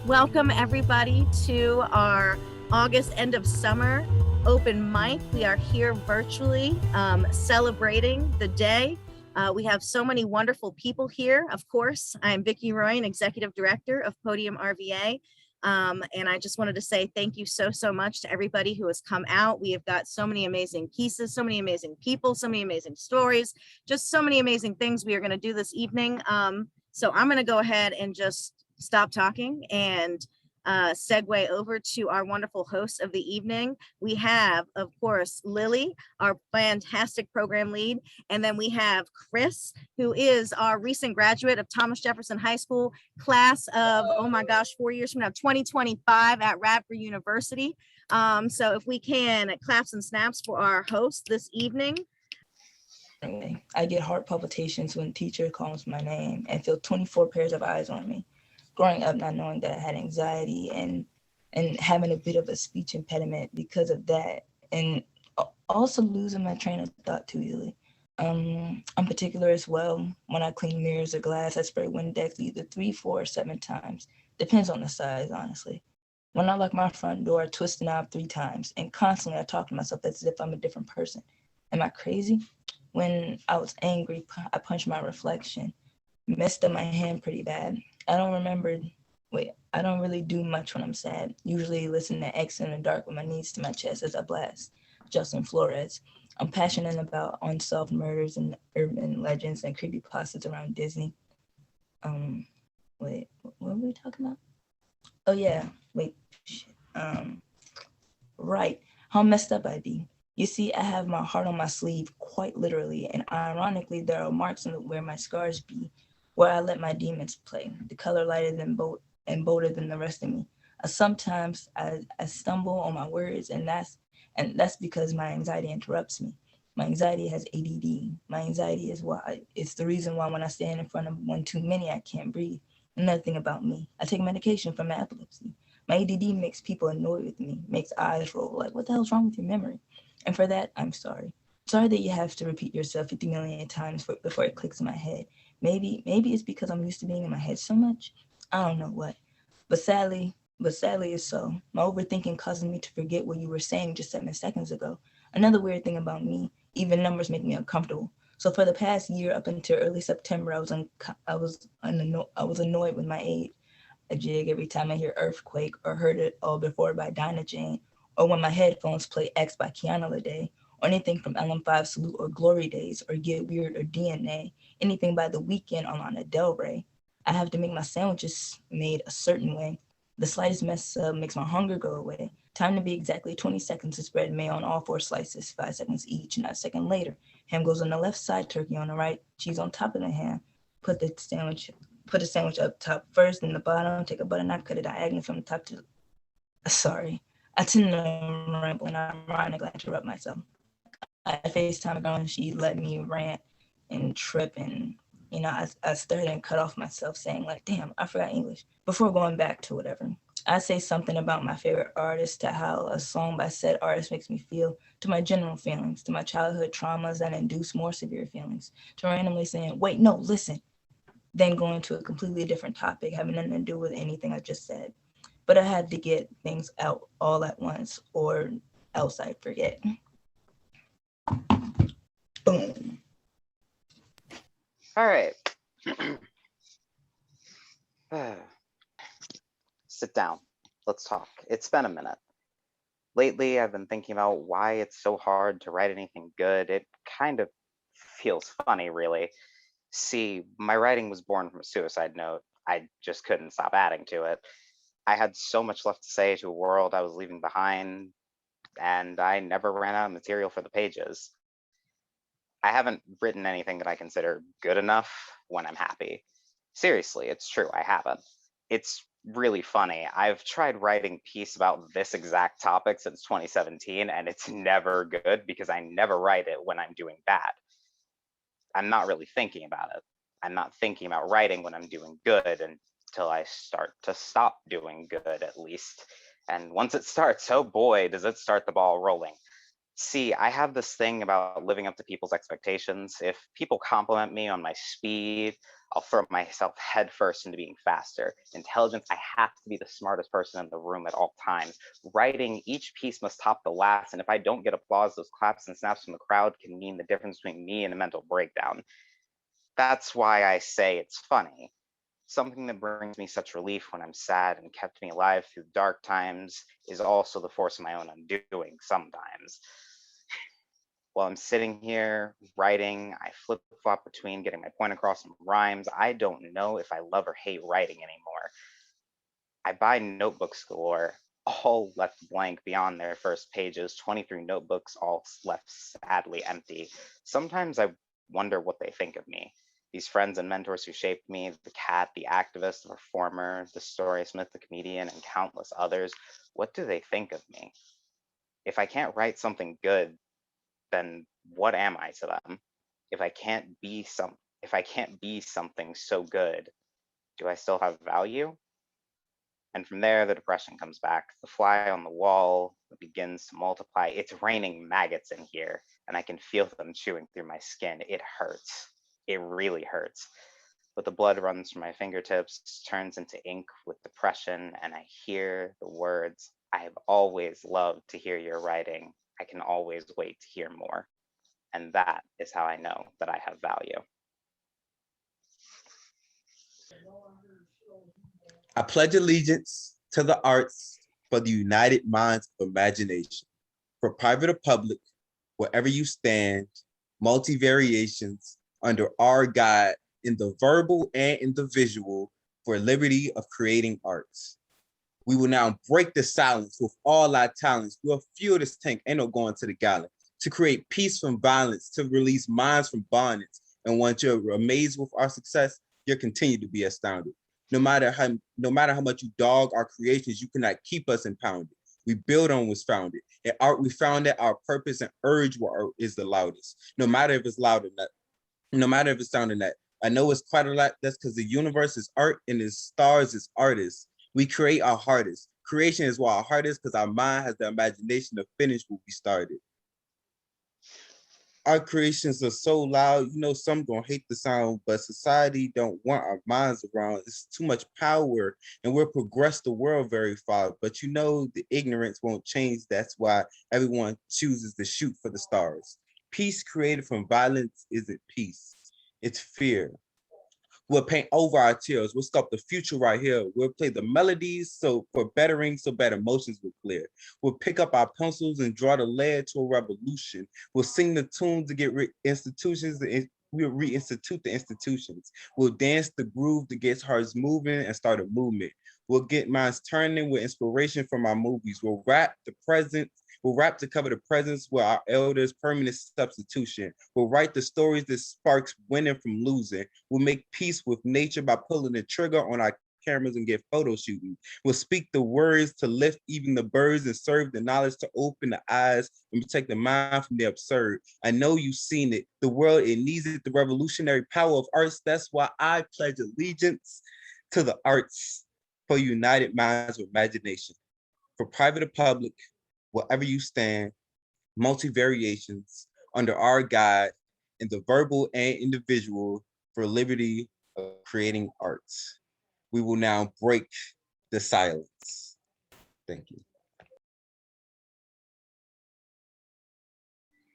Welcome everybody to our August end of summer open mic. We are here virtually celebrating the day. We have so many wonderful people here. Of course, I'm Vicki Royan, Executive Director of Podium RVA. And I just wanted to say thank you so much to everybody who has come out. We have got so many amazing pieces, so many amazing people, so many amazing stories, just so many amazing things we are going to do this evening. So I'm going to go ahead and just stop talking and segue over to our wonderful hosts of the evening. We have, of course, Lily, our fantastic program lead, and then we have Chris, who is our recent graduate of Thomas Jefferson High School, class of, oh my gosh, 4 years from now, 2025 at Radford University. So if we can claps and snaps for our host this evening. I get heart palpitations when teacher calls my name and feel 24 pairs of eyes on me. Growing up not knowing that I had anxiety and having a bit of a speech impediment because of that, and also losing my train of thought too easily. I'm particular as well. When I clean mirrors or glass, I spray Windex either 3, 4, or 7 times. Depends on the size, honestly. When I lock my front door, I twist the knob 3 times, and constantly I talk to myself as if I'm a different person. Am I crazy? When I was angry, I punched my reflection, messed up my hand pretty bad. I don't really do much when I'm sad. Usually listen to X in the dark with my knees to my chest as I blast Justin Flores. I'm passionate about unsolved murders and urban legends and creepypastas around Disney. What were we talking about? Oh yeah, right. How messed up I be. You see, I have my heart on my sleeve, quite literally, and ironically, there are marks on where my scars be, where I let my demons play, the color lighter than and bolder than the rest of me. Sometimes I stumble on my words, and that's because my anxiety interrupts me. My anxiety has ADD. My anxiety it's the reason why when I stand in front of one too many, I can't breathe. Another thing about me, I take medication for my epilepsy. My ADD makes people annoyed with me, makes eyes roll, like, what the hell's wrong with your memory? And for that, I'm sorry. Sorry that you have to repeat yourself 50 million times before it clicks in my head. Maybe it's because I'm used to being in my head so much. I don't know what. But sadly it's so. My overthinking causes me to forget what you were saying just 7 seconds ago. Another weird thing about me, even numbers make me uncomfortable. So for the past year up until early September, I was annoyed with my age. A jig every time I hear Earthquake or Heard It All Before by Dinah Jane, or when my headphones play X by Kiana Lede, or anything from LM5 Salute or Glory Days, or Get Weird or DNA, anything by The Weeknd or Lana Del Rey. I have to make my sandwiches made a certain way. The slightest mess up makes my hunger go away. Time to be exactly 20 seconds to spread mayo on all 4 slices, 5 seconds each, and a second later. Ham goes on the left side, turkey on the right, cheese on top of the ham. Put the sandwich up top first, then the bottom, take a butter knife, cut it diagonally from the top to the... Sorry. I tend to ramble and ironically interrupt myself. I FaceTime a girl and she let me rant and trip and, I started and cut off myself saying like, damn, I forgot English before going back to whatever. I say something about my favorite artist, to how a song by said artist makes me feel, to my general feelings, to my childhood traumas that induce more severe feelings, to randomly saying, wait, no, listen, then going to a completely different topic having nothing to do with anything I just said. But I had to get things out all at once or else I'd forget. Boom. All right. Sit down. Let's talk. It's been a minute. Lately, I've been thinking about why it's so hard to write anything good. It kind of feels funny, really. See, my writing was born from a suicide note. I just couldn't stop adding to it. I had so much left to say to a world I was leaving behind, and I never ran out of material for the pages. I haven't written anything that I consider good enough when I'm happy. Seriously, it's true, I haven't. It's really funny. I've tried writing piece about this exact topic since 2017, and it's never good because I never write it when I'm doing bad. I'm not really thinking about it. I'm not thinking about writing when I'm doing good until I start to stop doing good, at least. And once it starts, oh boy, does it start the ball rolling. See, I have this thing about living up to people's expectations. If people compliment me on my speed, I'll throw myself headfirst into being faster. Intelligence, I have to be the smartest person in the room at all times. Writing, each piece must top the last, and if I don't get applause, those claps and snaps from the crowd can mean the difference between me and a mental breakdown. That's why I say it's funny. Something that brings me such relief when I'm sad and kept me alive through dark times is also the force of my own undoing sometimes. While I'm sitting here writing, I flip flop between getting my point across in rhymes. I don't know if I love or hate writing anymore. I buy notebooks galore, all left blank beyond their first pages, 23 notebooks, all left sadly empty. Sometimes I wonder what they think of me. These friends and mentors who shaped me, the cat, the activist, the performer, the story smith, the comedian, and countless others, what do they think of me? If I can't write something good, then what am I to them? If I can't be something so good, do I still have value? And from there, the depression comes back. The fly on the wall begins to multiply. It's raining maggots in here, and I can feel them chewing through my skin. It hurts. It really hurts. But the blood runs from my fingertips, turns into ink with depression, and I hear the words, I have always loved to hear your writing. I can always wait to hear more. And that is how I know that I have value. I pledge allegiance to the arts for the united minds of imagination. For private or public, wherever you stand, multi-variations under our guide in the verbal and in the visual for liberty of creating arts. We will now break the silence with all our talents. We'll fuel this tank, ain't no going to the gallon, to create peace from violence, to release minds from bondage. And once you're amazed with our success, you'll continue to be astounded. No matter how much you dog our creations, you cannot keep us impounded. We build on what's founded. In art, we found that our purpose and urge where art is the loudest. No matter if it's loud or not, no matter if it's sounding that. I know it's quite a lot. That's because the universe is art and the stars is artists. We create our hardest. Creation is why our heart is, because our mind has the imagination to finish what we started. Our creations are so loud, you know, some gonna hate the sound, but society don't want our minds around. It's too much power and we'll progress the world very far, but you know, the ignorance won't change. That's why everyone chooses to shoot for the stars. Peace created from violence isn't peace, it's fear. We'll paint over our tears. We'll sculpt the future right here. We'll play the melodies so bad emotions will clear. We'll pick up our pencils and draw the lead to a revolution. We'll sing the tunes to get institutions. We'll reinstitute the institutions. We'll dance the groove to get hearts moving and start a movement. We'll get minds turning with inspiration from our movies. We'll rap the present. We'll rap to cover the presence with our elders, permanent substitution. We'll write the stories that sparks winning from losing. We'll make peace with nature by pulling the trigger on our cameras and get photo shooting. We'll speak the words to lift even the birds and serve the knowledge to open the eyes and protect the mind from the absurd. I know you've seen it. The world, it needs it, the revolutionary power of arts. That's why I pledge allegiance to the arts for united minds with imagination. For private or public, wherever you stand, multi-variations under our guide in the verbal and individual for liberty of creating arts. We will now break the silence. Thank you.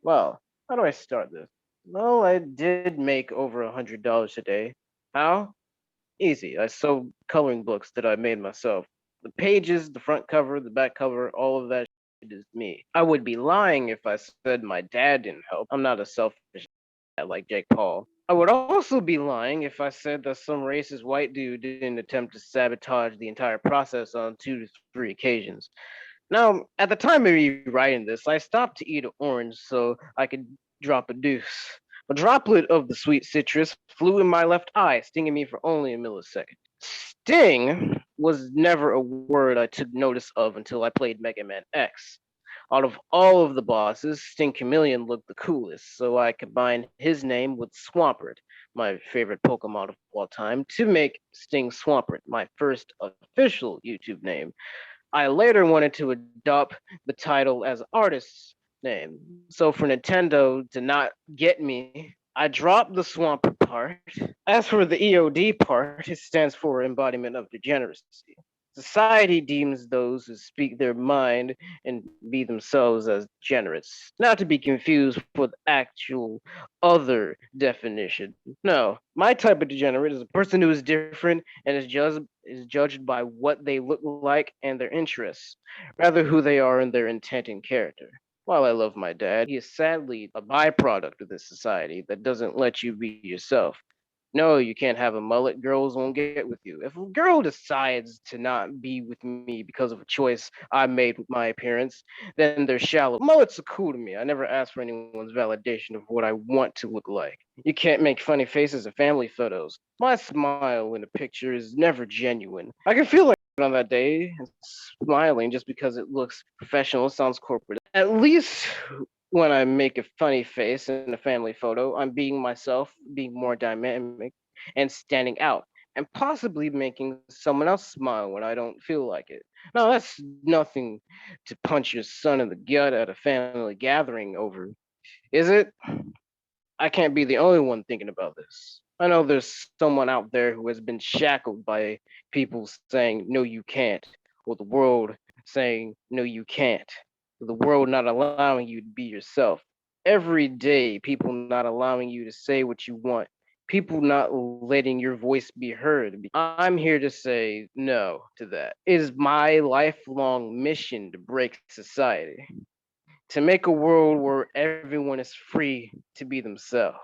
Well, how do I start this? Well, I did make over $100 a day. How? Easy. I sold coloring books that I made myself. The pages, the front cover, the back cover, all of that shit is me. I would be lying if I said my dad didn't help. I'm not a selfish like Jake Paul. I would also be lying if I said that some racist white dude didn't attempt to sabotage the entire process on 2 to 3 occasions. Now, at the time of me writing this, I stopped to eat an orange so I could drop a deuce. A droplet of the sweet citrus flew in my left eye, stinging me for only a millisecond. Sting was never a word I took notice of until I played Mega Man X. Out of all of the bosses, Sting Chameleon looked the coolest, so I combined his name with Swampert, my favorite Pokemon of all time, to make Sting Swampert my first official YouTube name. I later wanted to adopt the title as artist name. So for Nintendo to not get me, I dropped the swamp part. As for the EOD part, it stands for embodiment of degeneracy. Society deems those who speak their mind and be themselves as degenerates, not to be confused with actual other definition. No, my type of degenerate is a person who is different and is judged by what they look like and their interests, rather who they are and their intent and character. While I love my dad, he is sadly a byproduct of this society that doesn't let you be yourself. No, you can't have a mullet. Girls won't get with you. If a girl decides to not be with me because of a choice I made with my appearance, then they're shallow. Mullets are cool to me. I never ask for anyone's validation of what I want to look like. You can't make funny faces in family photos. My smile in a picture is never genuine. I can feel like on that day and smiling just because it looks professional, sounds corporate. At least when I make a funny face in a family photo, I'm being myself, being more dynamic and standing out, and possibly making someone else smile when I don't feel like it. Now, that's nothing to punch your son in the gut at a family gathering over, is it? I can't be the only one thinking about this. I know there's someone out there who has been shackled by people saying, no, you can't, or the world saying, no, you can't, or the world not allowing you to be yourself. Every day, people not allowing you to say what you want, people not letting your voice be heard. I'm here to say no to that. It is my lifelong mission to break society, to make a world where everyone is free to be themselves.